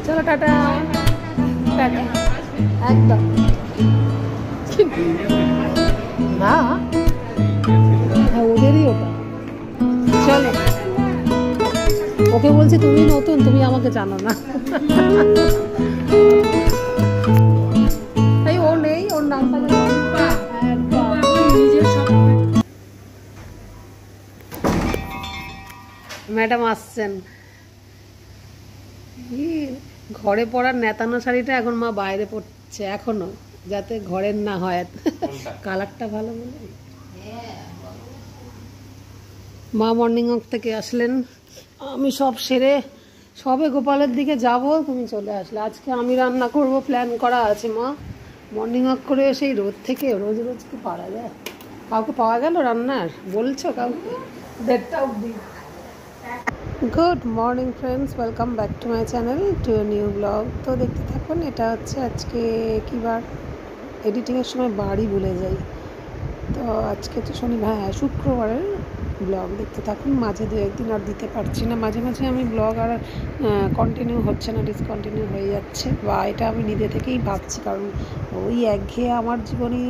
চলো tata tata একদম না হ্যাঁ ওদেরই ওটা চলো ওকে বলছি তুমি নতুন তুমি আমাকে জানো না এই ও নেই ওর নামটা ম্যাডাম আসছেন ঘরে পরার নেতানো শাড়িটা এখন মা বাইরে পড়ছে এখনো যাতে ঘরের না হয় কালারটা ভালো বলে মা মর্নিং ওয়াক থেকে আসলেন আমি সব সেরে সবে গোপালের দিকে যাব তুমি চলে আসলে আজকে আমি রান্না করব প্ল্যান করা আছে মা মর্নিং ওয়াক করে সেই রোদ থেকে রোজ রোজ কি পারা যায় কাউকে পাওয়া গেল রান্নার বলছো কাউকে 1:30 অবধি good morning friends welcome back to my channel to a new blog তো দেখতে থাকুন এটা হচ্ছে আজকে কী বার এডিটিংয়ের সময় বাড়ি ভুলে যাই তো আজকে তো শনিবার হ্যাঁ শুক্রবারের ব্লগ দেখতে থাকুন মাঝে দু একদিন আর দিতে পারছি না মাঝে মাঝে আমি ব্লগ আর কন্টিনিউ হচ্ছে না ডিসকন্টিনিউ হয়ে যাচ্ছে বা এটা আমি নিজে থেকেই ভাবছি কারণ ওই একঘেয়ে আমার জীবনে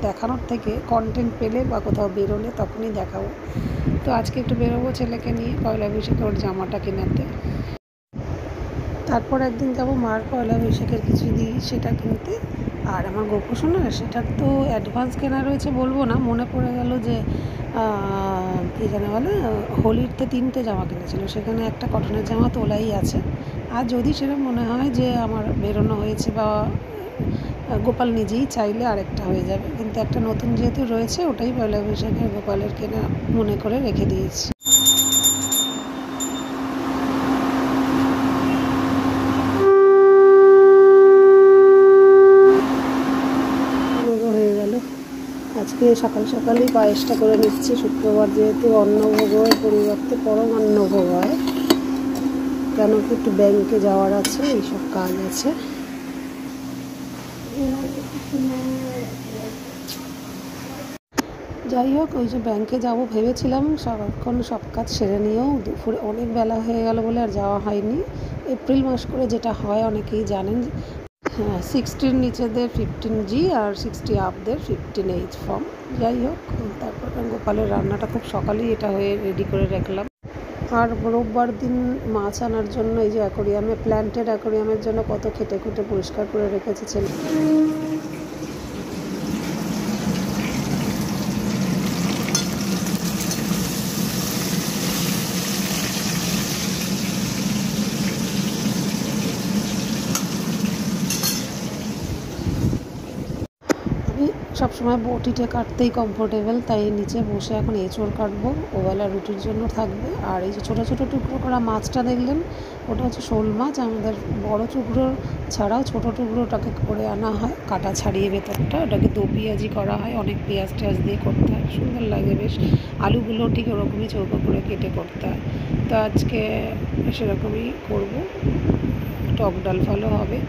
দেখানোর থেকে কন্টেন্ট পেলে বা কোথাও বেরোলে তখনই দেখাবো তো আজকে একটু বেরোবো ছেলেকে নিয়ে পয়লা বৈশাখে ওর জামাটা কেনাতে তারপর একদিন যাবো মার পয়লা বৈশাখের কিছু দিই সেটা কিনতে আর আমার গোপোষণা সেটার তো অ্যাডভান্স কেনা রয়েছে বলবো না মনে পড়ে গেল যে কী জানা বলে হোলিতে 3টে জামা কিনেছিল সেখানে একটা কটনের জামা তোলাই আছে আর যদি সেটা মনে হয় যে আমার বেরোনো হয়েছে বা গোপাল নিজেই চাইলে আরেকটা হয়ে যাবে কিন্তু একটা নতুন যেহেতু রয়েছে ওটাই পয়লা বৈশাখে গোপালের কেনা মনে করে রেখে দিয়েছি হয়ে গেল আজকে সকাল সকালই পায়েসটা করে নিচ্ছি শুক্রবার যেহেতু অন্নভোগের পরিবর্তে পরম অন্নভোগ হয় কেন কি একটু ব্যাংকে যাওয়ার আছে এইসব কাজ আছে যাই হোক ওই যে ব্যাংকে যাব ভেবেছিলাম সারাক্ষণ সব কাজ সেরে নিয়েও দুপুরে অনেক বেলা হয়ে গেল বলে আর যাওয়া হয়নি এপ্রিল মাস করে যেটা হয় অনেকেই জানেন 60-র নিচেদের 15G আর 60 আপদের 15H ফর্ম যাই হোক তারপর গোপালের রান্নাটা খুব সকালেই এটা হয়ে রেডি করে রাখলাম আর রোববার দিন মাছ আনার জন্য এই যে অ্যাকোরিয়ামে প্ল্যান্টেড অ্যাকোরিয়ামের জন্য কত খেটে খুঁটে পরিষ্কার করে রেখেছে ছেলে সবসময় বটিতে কাটতেই কমফোর্টেবল তাই নিচে বসে এখন এঁচড় কাটবো ওবেলা রুটির জন্য থাকবে আর এই যে ছোটো ছোটো টুকরো করা মাছটা দেখলেন ওটা হচ্ছে শোল মাছ আমাদের বড় টুকরো ছাড়াও ছোটো টুকরোটাকে করে আনা হয় কাটা ছাড়িয়ে ভেতরটা ওটাকে দো পেঁয়াজি করা হয় অনেক পেঁয়াজ টেয়াজ দিয়ে করতে হয় সুন্দর লাগে বেশ আলুগুলো ঠিক ওরকমই চৌকো করে কেটে করতে হয় তো আজকে সেরকমই করবো টক ডাল ফলও হবে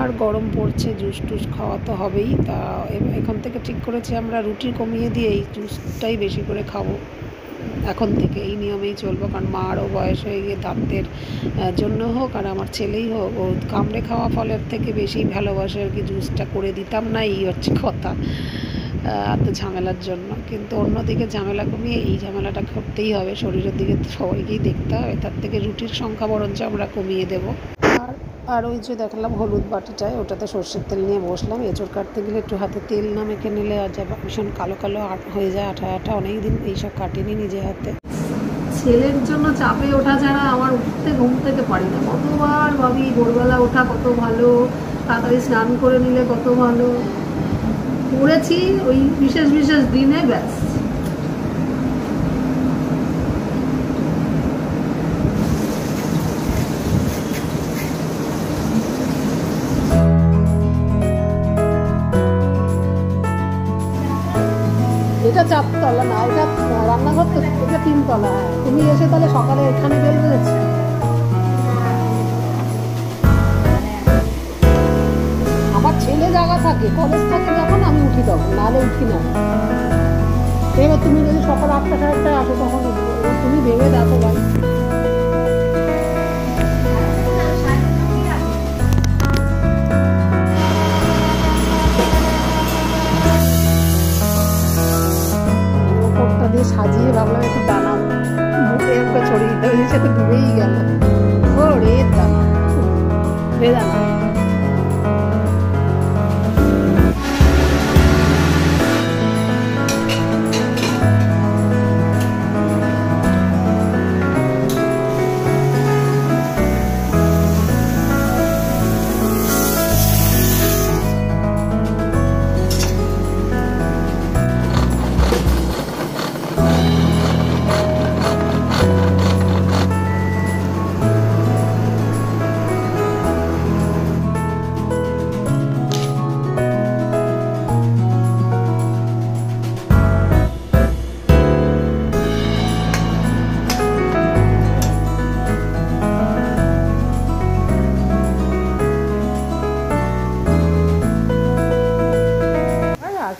আর গরম পড়ছে জুস টুস খাওয়া তো হবেই তা এখান থেকে ঠিক করেছি আমরা রুটি কমিয়ে দিয়ে এই জুসটাই বেশি করে খাবো এখন থেকে এই নিয়মেই চলবো কারণ মারও বয়স হয়ে গিয়ে দাঁতের জন্য হোক আর আমার ছেলেই হোক ও কামড়ে খাওয়া ফলের থেকে বেশি ভালোবাসে আর কি জুসটা করে দিতাম না এই হচ্ছে কথা এত ঝামেলার জন্য কিন্তু অন্যদিকে ঝামেলা কমিয়ে এই ঝামেলাটা করতেই হবে শরীরের দিকে সবাইকেই দেখতে হবে তার থেকে রুটির সংখ্যা বরঞ্চ আমরা কমিয়ে দেবো আর ওই যে দেখলাম হলুদ বাটিটায় ওটাতে সর্ষের তেল নিয়ে বসলাম এঁচড় কাটতে গেলে একটু হাতে তেল না মেখে নিলে আর যা ভীষণ কালো কালো হয়ে যায় আঠা আঠা অনেক দিন এইসব কাটিনি নিজে হাতে ছেলের জন্য চাপে ওঠা ছাড়া আমার উঠতে ঘুম থেকে পারি না কতবার ভাবি ভোরবেলা ওঠা কত ভালো তাড়াতাড়ি স্নান করে নিলে কত ভালো করেছি ওই বিশেষ বিশেষ দিনে ব্যাস এটা 4 তলা না এটা রান্নাঘর তো এটা 3 তলা তুমি এসে তাহলে সকালে এখানে বেরোবে আমার ছেলে জায়গা থাকে কলেজ থাকে যখন আমি উঠি তখন নাহলে উঠি না এবার তুমি যদি সকাল 8টা 8:30টায় আসো তখন তুমি ভেবে দেখো ভাই গেল। ওরে দাদা বেদানা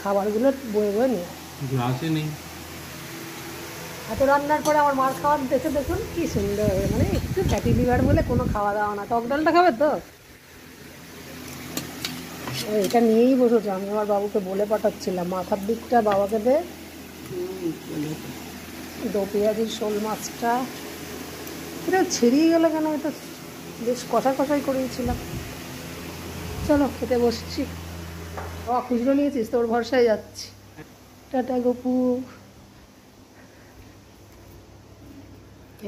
খাবারগুলো বয়ে বয়ে নিয়ে গ্লাসে নেই। এত রান্নার পরে আমার মার খাবার দেখে দেখুন কি সুন্দর, মানে একটু ফ্যাটি লিভার বলে কোনো খাওয়া দাওয়া না। টক ডালটা খাবে তো? এটা নিয়েই বসেছে। আমি আমার বাবুকে বলে পাঠাচ্ছিলাম মাথার দিকটা বাবাকে দে, দো পেঁয়াজির শোল মাছটা। এটা ছেড়িয়ে গেল কেন? এটা বেশ কষা কষাই করেছিলাম। চলো খেতে বসছি। খুচরো নিয়েছিস? তোর ভরসায় যাচ্ছি। টাটা গপু।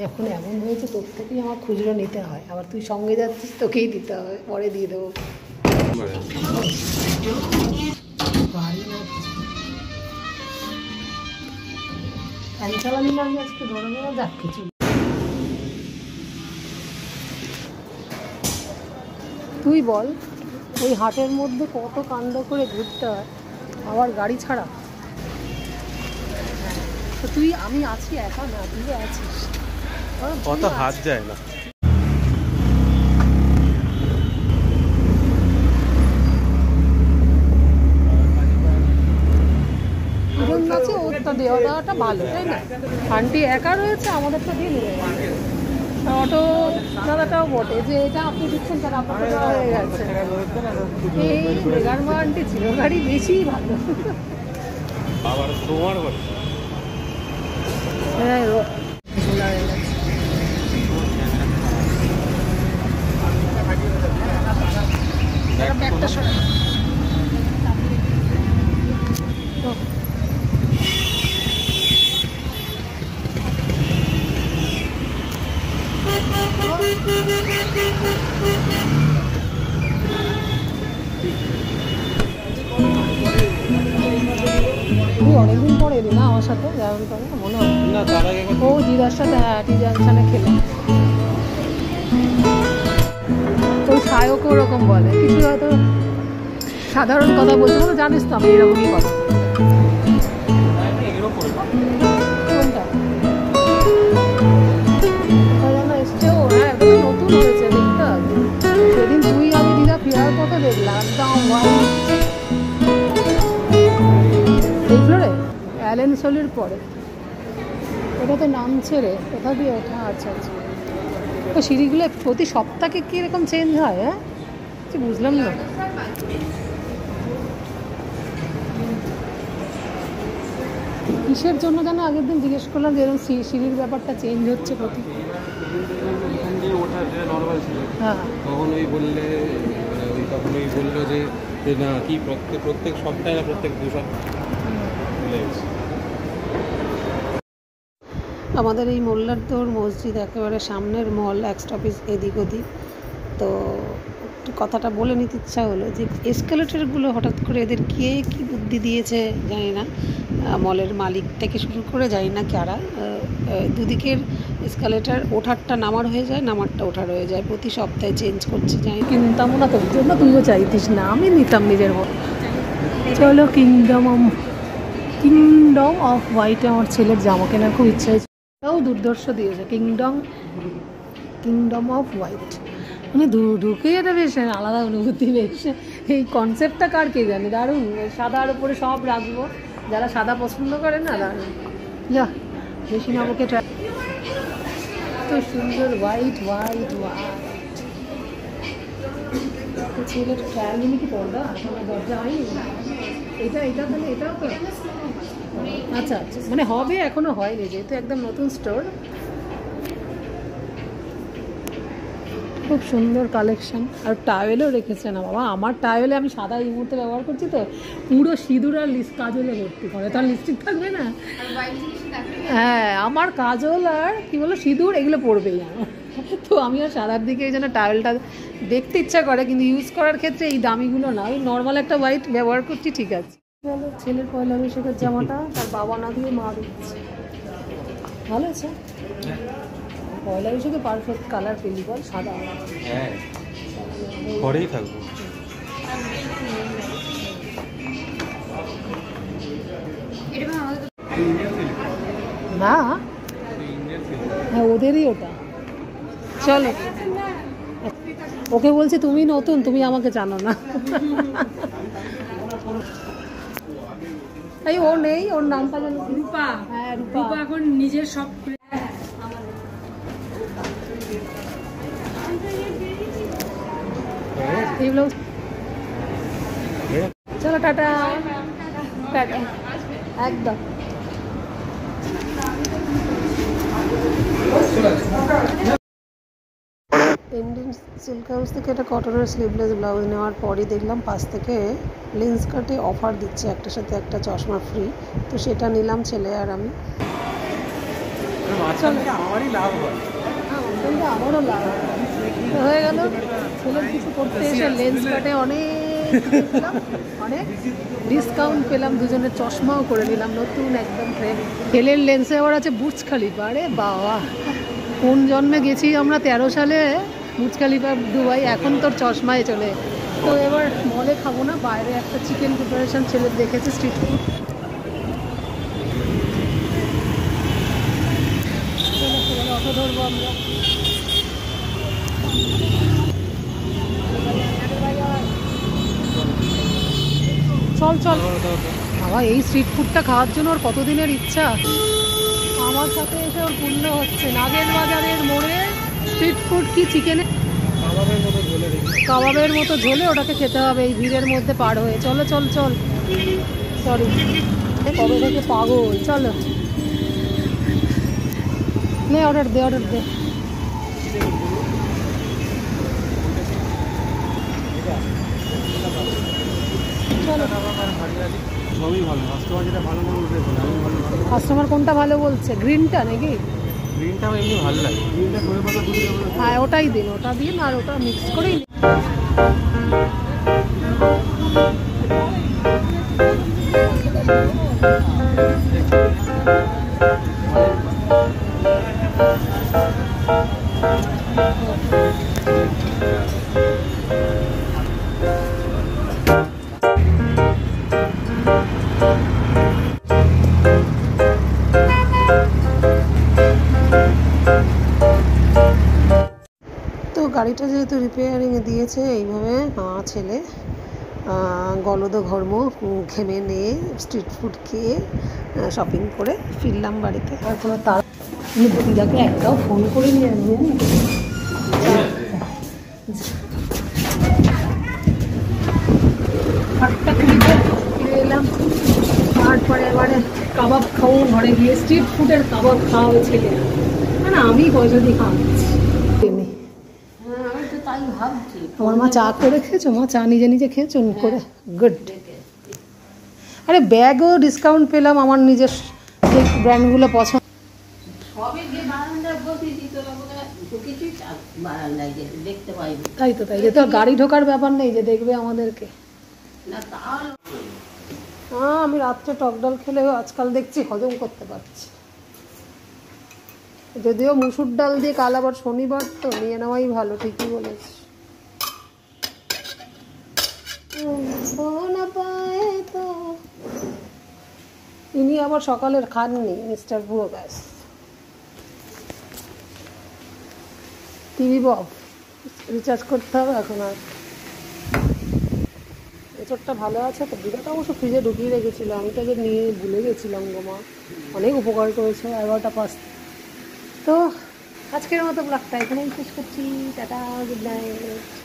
এখন এমন হয়েছে তোর থেকেই আমার খুচরো নিতে হয়, আবার তুই সঙ্গে যাচ্ছিস, তোকেই দিতে হবে, পরে দিয়ে দেবো। ফ্যান চালানি না আজকে গরমে দেখ কিছু। তুই বল ওই হাটের মধ্যে কত কাণ্ড করে ঘুরতে হয়, আবার গাড়ি ছাড়া। তো তুই আমি আছি একা না, তুই আছিস, কত হাত যায় না। আছে ওরটা দেওয়া দেওয়াটা ভালো, তাই না? আন্টি একা রয়েছে, আমাদেরটা দিয়ে নেবে। অটো দাদাটাও বটে যে এটা আপনি দিচ্ছেন, তারা আপনার হয়ে গেছে। এই বেগারমা আন্টি ছিল গাড়ি বেশি ভালো। আবার তোমার হ্যাঁ ব্যাগটা সরা। তুই অনেকদিন পরে এলি না আমার সাথে, যেমন করে মনে হয় না, তার আগে ও দিদার সাথে। হ্যাঁ টি জাংশনে খেলাম। ওই সায়ক ওরকম বলে কিছু, হয়তো সাধারণ কথা বলছে, তো জানিস তো আমি এরকমই কথা। কোনটা এসছে? ও হ্যাঁ নতুন হয়েছে, দেখতে হবে। সেদিন তুই আমি দিদা ফেরার পথে দেখলাম একদম এই ফ্লোরে অ্যালেন সোলির পরে। ওটাতে নামছে রে, কোথা দিয়ে ওঠা? আচ্ছা আচ্ছা। তো সিঁড়িগুলো প্রতি সপ্তাহে কীরকম চেঞ্জ হয়? হ্যাঁ বুঝলাম না। কিসের জন্য যেন আগের দিন জিজ্ঞেস করলাম যে এরকম সিঁড়ির ব্যাপারটা চেঞ্জ হচ্ছে প্রতি। হ্যাঁ তখন ওই বললে, তখন ওই বললো যে না কি প্রত্যেক সপ্তাহে না প্রত্যেক 2 সপ্তাহ। আমাদের এই মোল্লার দৌড় মসজিদ একেবারে সামনের মল, এক স্টপেজ এদিক ওদিক। তো একটু কথাটা বলে নিতে ইচ্ছা হলো যে এসকালেটারগুলো হঠাৎ করে এদের কে কী বুদ্ধি দিয়েছে জানি না, মলের মালিক থেকে শুরু করে জানি না কারা, দুদিকের এসকালেটার ওঠারটা নামার হয়ে যায়, নামারটা ওঠার হয়ে যায়, প্রতি সপ্তাহে চেঞ্জ করছে। জানি কিনতাম না, তোর জন্য তুইও চাইতিস না, আমি নিতাম নিজের মতো। চলো কিংডম অফ হোয়াইটে আমার ছেলের জামা কেনার খুব ইচ্ছা হয়েছে। তাও দুর্দর্শ দিয়েছে কিংডম অফ হোয়াইট, মানে ঢুকে এটা বেশ আলাদা অনুভূতি। বেশ এই কনসেপ্টটা কার কে জানে, দারুণ। সাদার উপরে সব রাখবো, যারা সাদা পছন্দ করে না, দারুণ। যা বেশি নামকে তো সুন্দর হোয়াইট হোয়াইট হোয়াইট। ছেলের ট্রায়াল কি পড়া এখন দরজা হয়নি, এটা তাহলে এটাও তো আচ্ছা আচ্ছা, মানে হবে এখনো হয়নি, যেহেতু একদম নতুন স্টোর। খুব সুন্দর কালেকশন। আর টাওয়েলও রেখেছে না বাবা, আমার টাওয়েলে আমি সাদা এই মুহূর্তে ব্যবহার করছি তো পুরো সিঁদুর আর কাজলে ভর্তি করে, তার লিপস্টিক থাকবে না। হ্যাঁ, আমার কাজল আর কি বলো সিঁদুর এগুলো পড়বেই আমার। তো আমি আর সাদার দিকে এই জন্য টাওয়েলটা দেখতে ইচ্ছা করে, কিন্তু ইউজ করার ক্ষেত্রে এই দামিগুলো না, ওই নর্মাল একটা হোয়াইট ব্যবহার করছি, ঠিক আছে। চলো, ছেলের পয়লা বৈশাখের জামাটা তার বাবা না দিয়ে মা দিচ্ছে, ভালো আছে। পয়লা বৈশাখে পারফেক্ট কালার পেলি বল, সাদা। হ্যাঁ, ঘরেই থাকবো। না, হ্যাঁ ওদেরই ওটা। চলো, ওকে বলছি তুমি নতুন, তুমি আমাকে জানো না। এই ও নেই, ওর নামটা জানো? রূপা। হ্যাঁ রূপা এখন নিজের সব। এইগুলো চলো, টাটা টাটা, একদম। ইন্ডিয়ান সিল্ক হাউস থেকে একটা কটনের স্লিভলেস ব্লাউজ নেওয়ার পরই দেখলাম পাশ থেকে লেন্স কাটে অফার দিচ্ছে, একটার সাথে একটা চশমা ফ্রি, তো সেটা নিলাম ছেলে আর আমি। আমারই লাভ হয়, আমারও লাভ হয়ে গেল। ছেলের কিছু করতে এসে লেন্স কাটে অনেক ডিসকাউন্ট পেলাম, দুজনের চশমাও করে নিলাম নতুন একদম ফ্রেশ। ছেলের লেন্সে আবার আছে বুর্জ খলিফা, আরে বাবা কোন জন্মে গেছি আমরা 13 সালে বুর্জ খলিফা দুবাই, এখন তোর চশমায় চলে। তো এবার মলে খাবো না, বাইরে একটা চিকেন প্রিপারেশন ছেলের দেখেছে স্ট্রিট ফুড। অটো ধরবো আমরা। চল চল বাবা, এই স্ট্রিট ফুডটা খাওয়ার জন্য ওর কতদিনের ইচ্ছা, আমার সাথে এসে ওর পূর্ণ হচ্ছে। নাগের বাজারের মোড়ে স্ট্রিট ফুড কি চিকেনে কাবাবের মতো ঝোলে, ওটাকে খেতে হবে এই ভিড়ের মধ্যে পার হয়ে। চলো চল চল, সরি কবে থেকে পাগল। চলো নে, অর্ডার দে অর্ডার দে। চলো, সবই ভালো, কাস্টমার যেটা ভালো করে উঠে বলে আমি ভালো। কাস্টমার কোনটা ভালো বলছে? গ্রিনটা নাকি? গ্রিনটা আমার এমনি ভালো লাগে, গ্রিনটা করে পাতা তুলে দেবো। হ্যাঁ ওটাই দিন, ওটা দিন, আর ওটা মিক্স করেই গাড়িটা যেহেতু রিপেয়ারিংয়ে দিয়েছে, এইভাবে ছেলে গলদ ঘর্ম ঘেমে নিয়ে স্ট্রিট ফুড খেয়ে শপিং করে ফিরলাম বাড়িতে। আর কোনো তার দিদাকে একটাও ফোন করে নিয়ে আসবে, আটটা কুড়িতে ফিরে এলাম। তারপরে এবারে কাবাব খাবো ঘরে গিয়ে, স্ট্রিট ফুডের কাবাব খাওয়াবে ছেলে, না আমি পয়সা দিয়ে খাওয়াচ্ছি। আমার মা চা করে খেয়েছো? মা চা নিজে নিজে খেয়েছো করে? গুড। আরে ব্যাগও ডিসকাউন্ট পেলাম, আমার নিজের যে ব্র্যান্ডগুলো পছন্দ। তাই তো, তাই যে তোর গাড়ি ঢোকার ব্যাপার নেই যে দেখবে আমাদেরকে। হ্যাঁ, আমি রাত্রে টক ডাল খেলেও আজকাল দেখছি হজম করতে পারছি, যদিও মুসুর ডাল দিয়ে কাল আবার শনিবার তো নিয়ে নেওয়াই ভালো, ঠিকই বলেছি। ইনি আবার সকালের খাননি মিস্টার বুড়ো ব্যাস। টিভি বব রিচার্জ করতে হবে এখন। আর এচোরটা ভালো আছে তো, দিদাটা অবশ্য ফ্রিজে ঢুকিয়ে রেখেছিল, আমি তাকে নিয়ে ভুলে গেছিলাম গো মা, অনেক উপকার করেছে। 11টা 5। তো আজকের মতো ব্লগটা এখানেই শেষ করছি, টাটা, গুড নাইট।